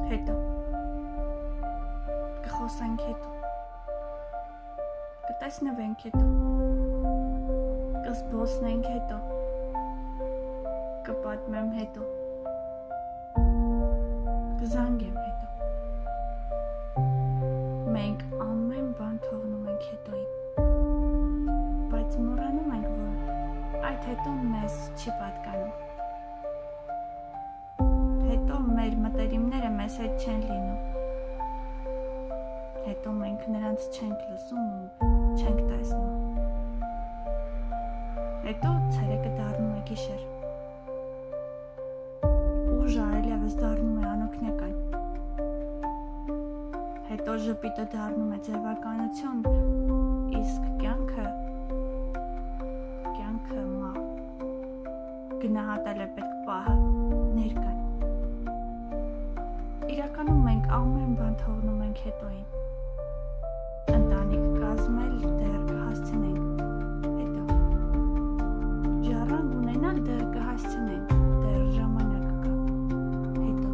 Հետո կխոսենք հետո, կտեսնվենք հետո, կզբոսնենք հետո, կպատմեմ հետո, կզանգեմ հետո։ Մենք ամեն բան թողնում ենք հետոյին, բայց մոռանում ենք, որ այդ հետոն մեզ չի պատկանում։ Հետո մեր մտերիմները մեզ հետ չեն լինում։ Հետո մենք նրանց չենք լսում ու չենք տեսնում։ Հետո ցերեկը դառնում է գիշեր։ Ուժը այլևս դառնում է անօգնական։ Հետո ժպիտը դառնում է ձևականություն, իսկ կյանքը մահ։ Գնահատել է պետք պահը, ներկան։ Իրականում մենք ամեն բան թողնում ենք հետոյին։ Ընտանիք կազմել դեռ կհասցնենք, հետո ժառանգ ունենալ դեռ կհասցնենք, դեռ ժամանակ կա, հետո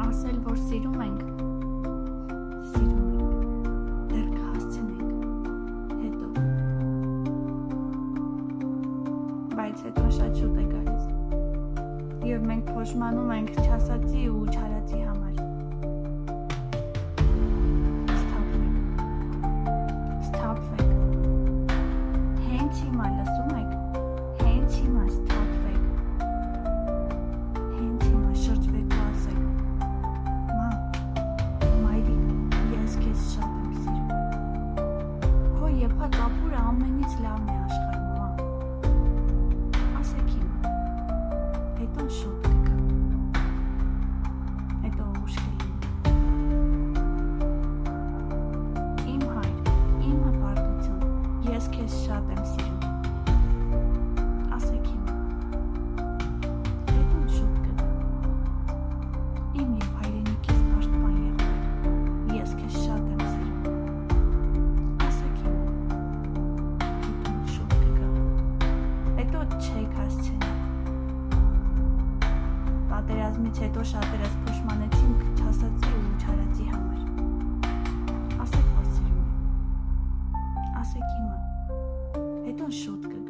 ասել, որ սիրում ենք, դեռ կհասցնենք, հետո բայց հետո շատ շուտ է գալիս և մենք փոշմանում ենք չասածի ու չարածի համար։ Սթափվեք։ Հենց հիմա լսում եք, հենց հիմա սթափվեք։ Հենց հիմա շրջվեք ու ասեք. Մամ, մայրիկ, ես քեզ շատ եմ սիրում։ Քո եփած ապուրը ամենից լավն է աշխարհում, մամ։ Ասեք հիմա։ Հետո շուտ կգա։ Հետո ուշ կլինի։ Իմ հայր, իմ հպարտություն, ես քեզ շատ եմ սիրում։ Ասեք հիմա։ Հետո շուտ կգա։ Իմ և հայրենիքիս պաշտպան եղբայր, ես քեզ շատ եմ սիրում։ Ասեք հիմա։ Հետո շուտ կգա։ Հետո չեք հասցնի։ Պատերազմից հետո շատերս փոշմանեցինք չասածի ու չարածի համար։ Ասեք, որ սիրում եք։ Ասեք հիմա։ Հետո շուտ կգա։